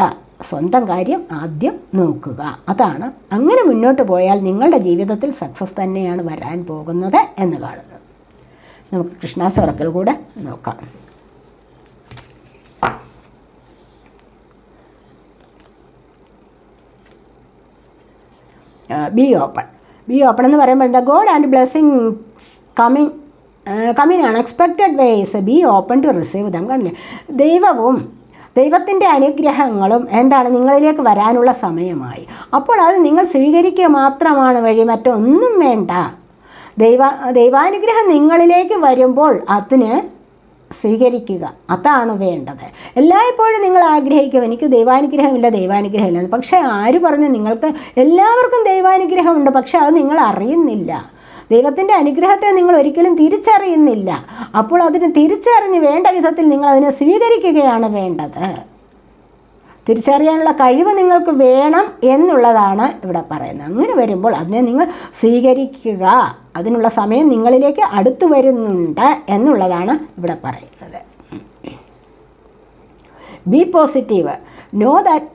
സ്വന്തം കാര്യം ആദ്യം നോക്കുക. അതാണ്. അങ്ങനെ മുന്നോട്ട് പോയാൽ നിങ്ങളുടെ ജീവിതത്തിൽ സക്സസ് തന്നെയാണ് വരാൻ പോകുന്നത് എന്ന് കാണുന്നത്. നമുക്ക് കൃഷ്ണാസ് ഒറക്കൽ കൂടെ നോക്കാം. ബി ഓപ്പൺ എന്ന് പറയുമ്പോൾ എന്താ? God and blessings coming unexpected ways, be open to receive them. കണ്ടില്ലേ? ദൈവത്തിൻ്റെ അനുഗ്രഹങ്ങളും എന്താണ് നിങ്ങളിലേക്ക് വരാനുള്ള സമയമായി. അപ്പോൾ അത് നിങ്ങൾ സ്വീകരിക്കുക മാത്രമാണ് വഴി, മറ്റൊന്നും വേണ്ട. ദൈവാനുഗ്രഹം നിങ്ങളിലേക്ക് വരുമ്പോൾ അതിന് സ്വീകരിക്കുക, അതാണ് വേണ്ടത്. എല്ലായ്പ്പോഴും നിങ്ങൾ ആഗ്രഹിക്കും എനിക്ക് ദൈവാനുഗ്രഹമില്ല. പക്ഷേ ആര് പറഞ്ഞു? നിങ്ങൾക്ക് എല്ലാവർക്കും ദൈവാനുഗ്രഹമുണ്ട്, പക്ഷേ അത് നിങ്ങൾ അറിയുന്നില്ല. ദൈവത്തിൻ്റെ അനുഗ്രഹത്തെ നിങ്ങൾ ഒരിക്കലും തിരിച്ചറിയുന്നില്ല. അപ്പോൾ അതിന് തിരിച്ചറിഞ്ഞ് വേണ്ട വിധത്തിൽ നിങ്ങൾ അതിനെ സ്വീകരിക്കുകയാണ് വേണ്ടത്. തിരിച്ചറിയാനുള്ള കഴിവ് നിങ്ങൾക്ക് വേണം എന്നുള്ളതാണ് ഇവിടെ പറയുന്നത്. അങ്ങനെ വരുമ്പോൾ അതിനെ നിങ്ങൾ സ്വീകരിക്കുക. അതിനുള്ള സമയം നിങ്ങളിലേക്ക് അടുത്തു വരുന്നുണ്ട് എന്നുള്ളതാണ് ഇവിടെ പറയുന്നത്. Be positive. Know that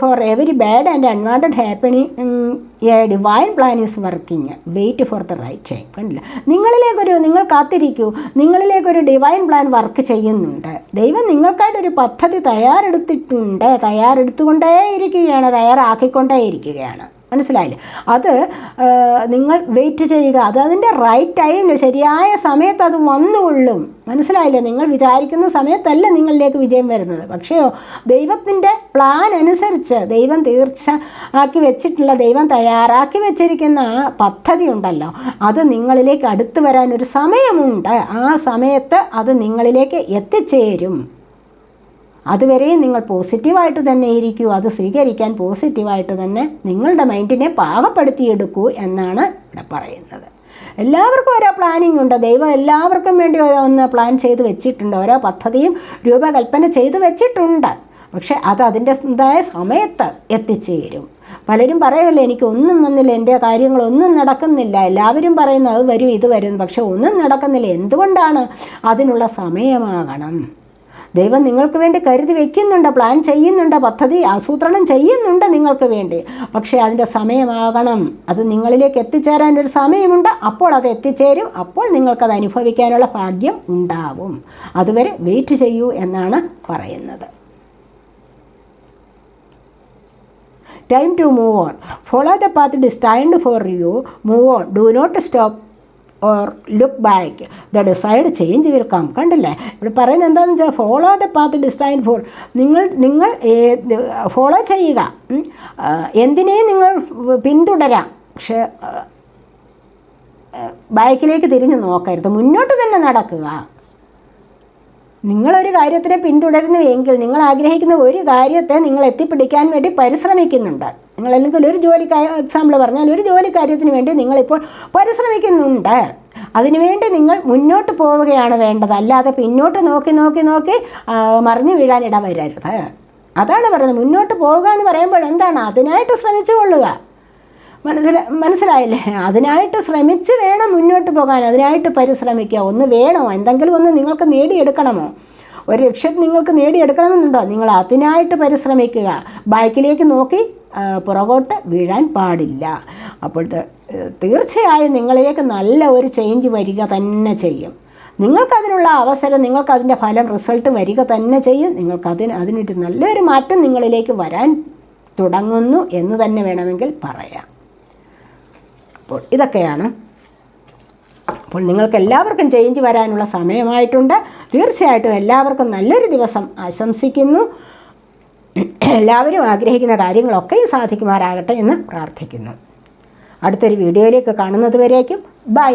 for every bad and unwanted happening a divine plan is working. Wait for the right time. കണ്ടില്ല, നിങ്ങൾ കാത്തിരിക്കൂ. നിങ്ങളിലേക്കൊരു ഡിവൈൻ പ്ലാൻ വർക്ക് ചെയ്യുന്നുണ്ട്. ദൈവം നിങ്ങൾക്കായിട്ടൊരു പദ്ധതി തയ്യാറെടുത്തുകൊണ്ടേയിരിക്കുകയാണ്, തയ്യാറാക്കിക്കൊണ്ടേയിരിക്കുകയാണ്. മനസ്സിലായില്ലേ? അത് നിങ്ങൾ വെയിറ്റ് ചെയ്യുക. അതിൻ്റെ റൈറ്റ് ടൈമിൽ ശരിയായ സമയത്ത് അത് വന്നുകൊള്ളും. മനസ്സിലായില്ലേ? നിങ്ങൾ വിചാരിക്കുന്ന സമയത്തല്ല നിങ്ങളിലേക്ക് വിജയം വരുന്നത്. പക്ഷേയോ ദൈവത്തിൻ്റെ പ്ലാൻ അനുസരിച്ച് ദൈവം ദൈവം തയ്യാറാക്കി വെച്ചിരിക്കുന്ന ആ പദ്ധതി ഉണ്ടല്ലോ, അത് നിങ്ങളിലേക്ക് അടുത്ത് വരാനൊരു സമയമുണ്ട്. ആ സമയത്ത് അത് നിങ്ങളിലേക്ക് എത്തിച്ചേരും. അതുവരെയും നിങ്ങൾ പോസിറ്റീവായിട്ട് തന്നെ ഇരിക്കൂ. അത് സ്വീകരിക്കാൻ പോസിറ്റീവായിട്ട് തന്നെ നിങ്ങളുടെ മൈൻഡിനെ പാകപ്പെടുത്തിയെടുക്കൂ എന്നാണ് ഇവിടെ പറയുന്നത്. എല്ലാവർക്കും ഓരോ പ്ലാനിങ് ഉണ്ട്. ദൈവം എല്ലാവർക്കും വേണ്ടി ഒന്ന് പ്ലാൻ ചെയ്ത് വെച്ചിട്ടുണ്ട്. ഓരോ പദ്ധതിയും രൂപകൽപ്പന ചെയ്ത് വെച്ചിട്ടുണ്ട്. പക്ഷെ അത് അതിൻ്റെതായ സമയത്ത് എത്തിച്ചേരും. പലരും പറയുമല്ലോ, എനിക്കൊന്നും വന്നില്ല, എൻ്റെ കാര്യങ്ങളൊന്നും നടക്കുന്നില്ല. എല്ലാവരും പറയുന്നു അത് വരും ഇത് വരും, പക്ഷെ ഒന്നും നടക്കുന്നില്ല. എന്തുകൊണ്ടാണ്? അതിനുള്ള സമയമാകണം. ദൈവം നിങ്ങൾക്ക് വേണ്ടി കരുതി വയ്ക്കുന്നുണ്ട്, പ്ലാൻ ചെയ്യുന്നുണ്ട്, പദ്ധതി ആസൂത്രണം ചെയ്യുന്നുണ്ട് നിങ്ങൾക്ക് വേണ്ടി. പക്ഷേ അതിൻ്റെ സമയമാകണം. അത് നിങ്ങളിലേക്ക് എത്തിച്ചേരാനൊരു സമയമുണ്ട്. അപ്പോൾ അത് എത്തിച്ചേരും. അപ്പോൾ നിങ്ങൾക്കത് അനുഭവിക്കാനുള്ള ഭാഗ്യം ഉണ്ടാവും. അതുവരെ വെയിറ്റ് ചെയ്യൂ എന്നാണ് പറയുന്നത്. Time to move on. Follow the path destined for you. Move on. Do not stop or look back. The desired change will come. കണ്ടില്ലേ? ഇവിടെ പറയുന്നത് എന്താണെന്ന് വെച്ചാൽ follow the path destined four. നിങ്ങൾ ഫോളോ ചെയ്യുക. എന്തിനേയും നിങ്ങൾ പിന്തുടരാം. പക്ഷേ ബാക്കിലേക്ക് തിരിഞ്ഞ് നോക്കരുത്. മുന്നോട്ട് തന്നെ നടക്കുക. നിങ്ങളൊരു കാര്യത്തിനെ പിന്തുടരുന്നുവെങ്കിൽ നിങ്ങൾ ആഗ്രഹിക്കുന്ന ഒരു കാര്യത്തെ നിങ്ങൾ എത്തിപ്പിടിക്കാൻ വേണ്ടി പരിശ്രമിക്കുന്നുണ്ട്. നിങ്ങളല്ലെങ്കിൽ ഒരു ജോലി എക്സാമ്പിൾ പറഞ്ഞാൽ ഒരു ജോലി കാര്യത്തിന് വേണ്ടി നിങ്ങളിപ്പോൾ പരിശ്രമിക്കുന്നുണ്ട്. അതിനുവേണ്ടി നിങ്ങൾ മുന്നോട്ട് പോവുകയാണ് വേണ്ടത്. അല്ലാതെ പിന്നോട്ട് നോക്കി മറിഞ്ഞു വീഴാൻ ഇടവരരുത്. അതാണ് പറയുന്നത്. മുന്നോട്ട് പോവുക എന്ന് പറയുമ്പോൾ എന്താണ്? അതിനായിട്ട് ശ്രമിച്ചു കൊള്ളുക. മനസ്സിലായില്ലേ? അതിനായിട്ട് ശ്രമിച്ച് വേണം മുന്നോട്ട് പോകാൻ. അതിനായിട്ട് പരിശ്രമിക്കുക. ഒന്ന് വേണോ? എന്തെങ്കിലും ഒന്ന് നിങ്ങൾക്ക് നേടിയെടുക്കണമോ? ഒരു ലക്ഷ്യം നിങ്ങൾക്ക് നേടിയെടുക്കണമെന്നുണ്ടോ? നിങ്ങൾ അതിനായിട്ട് പരിശ്രമിക്കുക. ബാക്കിലേക്ക് നോക്കി പുറകോട്ട് വീഴാൻ പാടില്ല. അപ്പോൾ തീർച്ചയായും നിങ്ങളിലേക്ക് നല്ല ഒരു ചേഞ്ച് വരിക തന്നെ ചെയ്യും. നിങ്ങൾക്കതിനുള്ള അവസരം, നിങ്ങൾക്കതിൻ്റെ ഫലം, റിസൾട്ട് വരിക തന്നെ ചെയ്യും. അതിനൊരു നല്ലൊരു മാറ്റം നിങ്ങളിലേക്ക് വരാൻ തുടങ്ങുന്നു എന്ന് തന്നെ വേണമെങ്കിൽ പറയാം. അപ്പോൾ ഇതൊക്കെയാണ്. അപ്പോൾ നിങ്ങൾക്ക് എല്ലാവർക്കും ചേഞ്ച് വരാനുള്ള സമയമായിട്ടുണ്ട്. തീർച്ചയായിട്ടും എല്ലാവർക്കും നല്ലൊരു ദിവസം ആശംസിക്കുന്നു. എല്ലാവരും ആഗ്രഹിക്കുന്ന കാര്യങ്ങളൊക്കെ സാധിക്കുമാറാകട്ടെ എന്ന് പ്രാർത്ഥിക്കുന്നു. അടുത്തൊരു വീഡിയോയിലേക്ക് കാണുന്നത് വരേക്കും ബൈ.